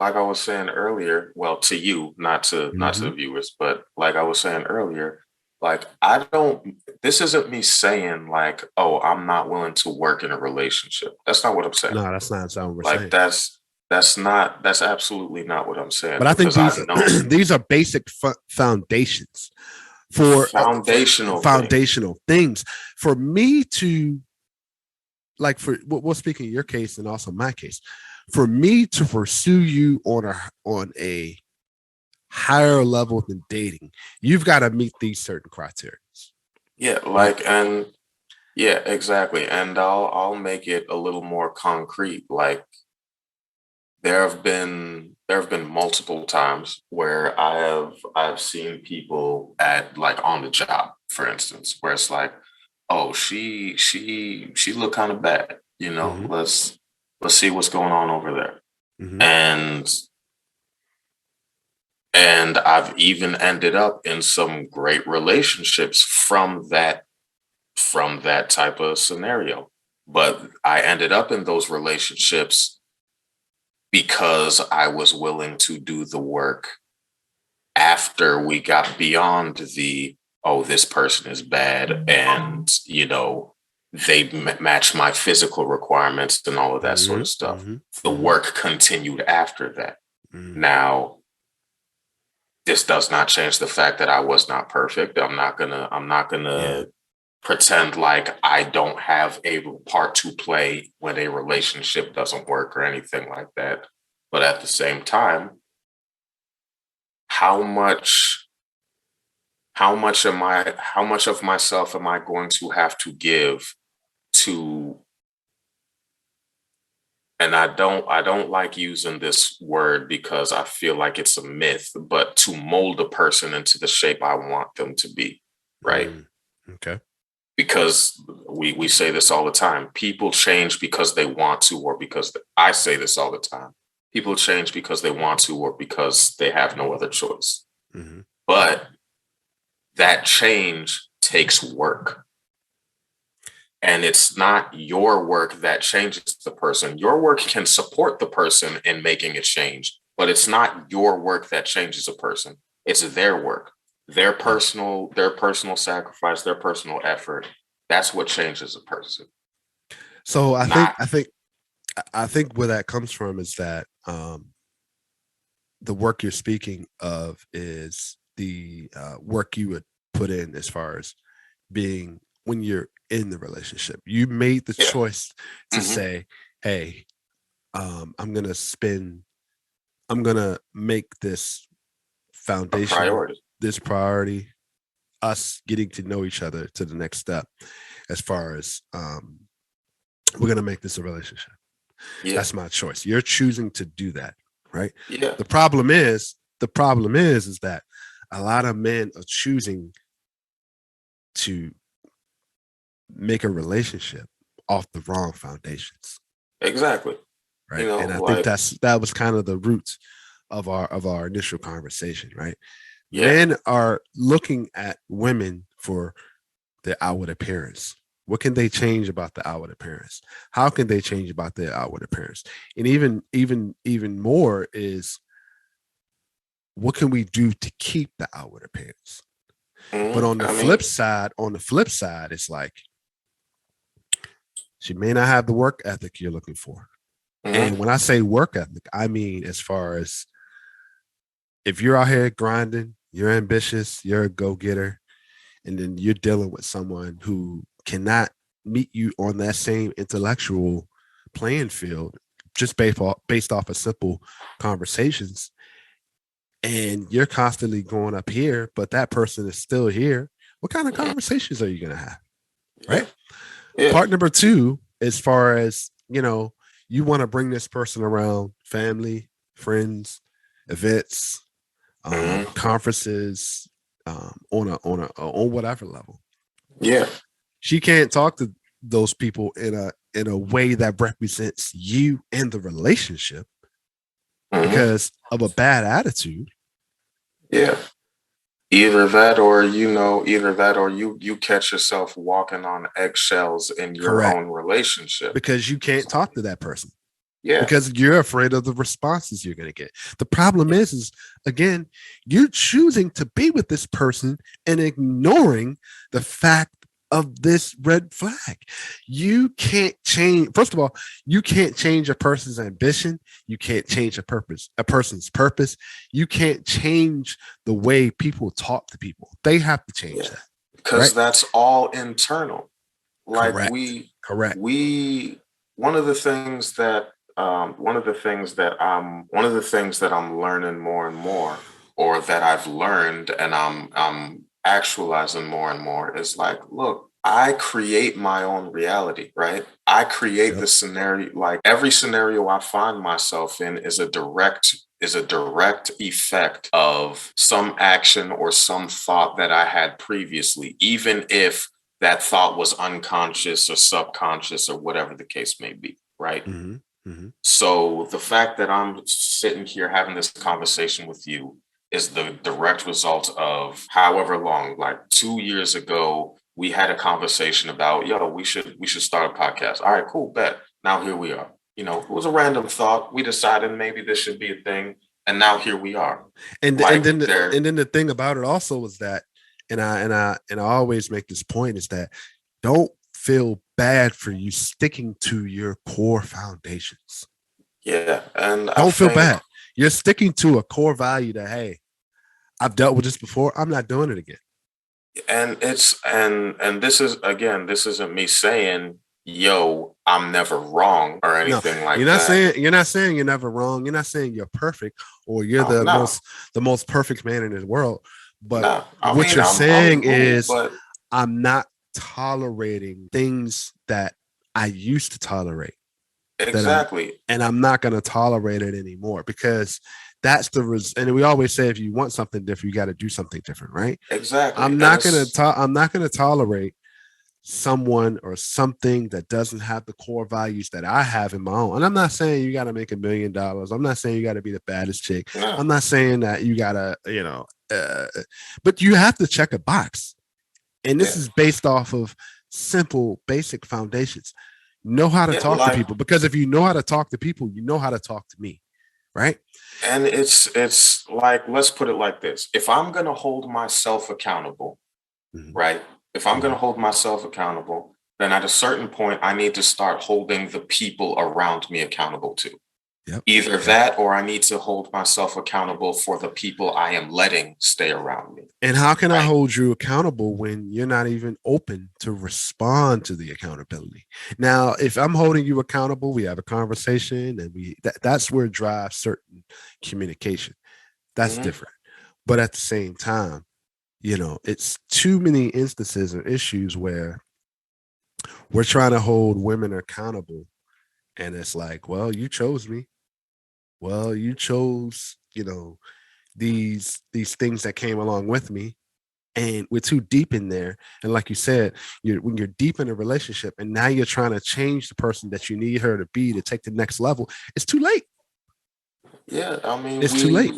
like I was saying earlier, well, to you, not to the Hmm. viewers, but like I was saying earlier, like I don't. This isn't me saying like, oh, I'm not willing to work in a relationship. That's not what I'm saying. No, that's not what we're Like saying. that's absolutely not what I'm saying But I think because I these know these are basic foundations for foundational things. foundational things for me to like for we'll speak in your case and also my case for me to pursue you on a higher level than dating, you've got to meet these certain criteria, Yeah, right? like and yeah, exactly. And I'll make it a little more concrete. Like there have been multiple times where I've seen people at like on the job, for instance, where it's like, oh, she looked kind of bad, you know. Mm-hmm. Let's see what's going on over there. Mm-hmm. And and I've even ended up in some great relationships from that type of scenario. But I ended up in those relationships because I was willing to do the work after we got beyond the, oh, this person is bad and, they match my physical requirements and all of that sort Mm-hmm. of stuff. Mm-hmm. The Mm-hmm. work continued after that. Mm-hmm. Now, this does not change the fact that I was not perfect. I'm not gonna Yeah. pretend like I don't have a part to play when a relationship doesn't work or anything like that. But at the same time, how much how much of myself am I going to have to give to, and I don't like using this word because I feel like it's a myth, but to mold a person into the shape I want them to be, right? Mm. Okay. Because we say this all the time. People change because they want to, or because I say this all the time. People change because they want to, or because they have no other choice. Mm-hmm. But that change takes work. And it's not your work that changes the person. Your work can support the person in making a change, but it's not your work that changes a person. It's their work, Yeah. their personal sacrifice, their personal effort. That's what changes a person. So I think Not I think I think where that comes from is that the work you're speaking of is the work you would put in as far as being when you're in the relationship. You made the yeah. choice to Hmm. say, "Hey, I'm gonna make this A foundation, priority. this priority, us getting to know each other to the next step. As far as we're gonna make this a relationship. Yeah. That's my choice. You're choosing to do that, right? Yeah. The problem is that a lot of men are choosing to make a relationship off the wrong foundations, Exactly. right? And I think Like, that was kind of the roots of our initial conversation, right? yeah. Men are looking at women for their outward appearance. What can they change about the outward appearance? How can they change about their outward appearance? And even more is what can we do to keep the outward appearance? But I mean, on the flip side, it's like she may not have the work ethic you're looking for. And mhm. when I say work ethic, I mean as far as if you're out here grinding, you're ambitious, you're a go-getter, and then you're dealing with someone who cannot meet you on that same intellectual playing field just based off of simple conversations, and you're constantly going up here but that person is still here, what kind of Mhm. conversations are you going to have, Yeah. right? Yeah. Part number two, as far as you want to bring this person around family, friends, events, Mhm. conferences, on whatever level. Yeah. She can't talk to those people in a way that represents you and the relationship Mhm. because of a bad attitude. Yeah. Either that or you catch yourself walking on eggshells in your Correct. own relationship. Because you can't talk to that person. Yeah. because you're afraid of the responses you're going to get. The problem is again, you're choosing to be with this person and ignoring the fact of this red flag. You can't change. First of all, you can't change a person's ambition. You can't change a person's purpose. You can't change the way people talk to people. They have to change that. Because right? that's all internal. Like Correct. we one of the things that one of the things that I'm learning more and more, or that I've learned and I'm actualizing more and more, is like, look, I create my own reality, right? I create the scenario. Like every scenario I find myself in is a direct effect of some action or some thought that I had previously, even if that thought was unconscious or subconscious or whatever the case may be, right? Mm-hmm. Mm-hmm. So the fact that I'm sitting here having this conversation with you is the direct result of however long, like 2 years ago, we had a conversation about, yo, we should start a podcast. All right, cool, bet. Now here we are. You know, it was a random thought. We decided maybe this should be a thing, and now here we are. And then the thing about it also was that, and I always make this point, is that don't feel bad for you sticking to your core foundations. Yeah, and don't feel bad. You're sticking to a core value that, hey, I've dealt with this before. I'm not doing it again. And this isn't me saying, yo, I'm never wrong or anything like that. You're not saying you're never wrong. You're not saying you're perfect or you're the most perfect man in the world. But what you're saying is, I'm not tolerating things that I used to tolerate. Exactly. And I'm not going to tolerate it anymore, because that's and we always say, if you want something different, you got to do something different, right? Exactly. I'm not going to tolerate someone or something that doesn't have the core values that I have in my own. And I'm not saying you got to make $1 million. I'm not saying you got to be the baddest chick. No. I'm not saying that you got to, but you have to check a box. And this is based off of simple, basic foundations. Know how to talk to people, because if you know how to talk to people, you know how to talk to me. Right. And it's like, let's put it like this. If I'm going to hold myself accountable, right? If I'm going to hold myself accountable, then at a certain point, I need to start holding the people around me accountable too. Either that, or I need to hold myself accountable for the people I am letting stay around me. And how can I hold you accountable when you're not even open to respond to the accountability? Now, if I'm holding you accountable, we have a conversation, and that's where it drives certain communication. That's different. But at the same time, it's too many instances or issues where we're trying to hold women accountable. And it's like, well, you chose me. Well, you chose, these things that came along with me, and we're too deep in there. And like you said, when you're deep in a relationship and now you're trying to change the person that you need her to be to take the next level, it's too late. Yeah, I mean, it's too late.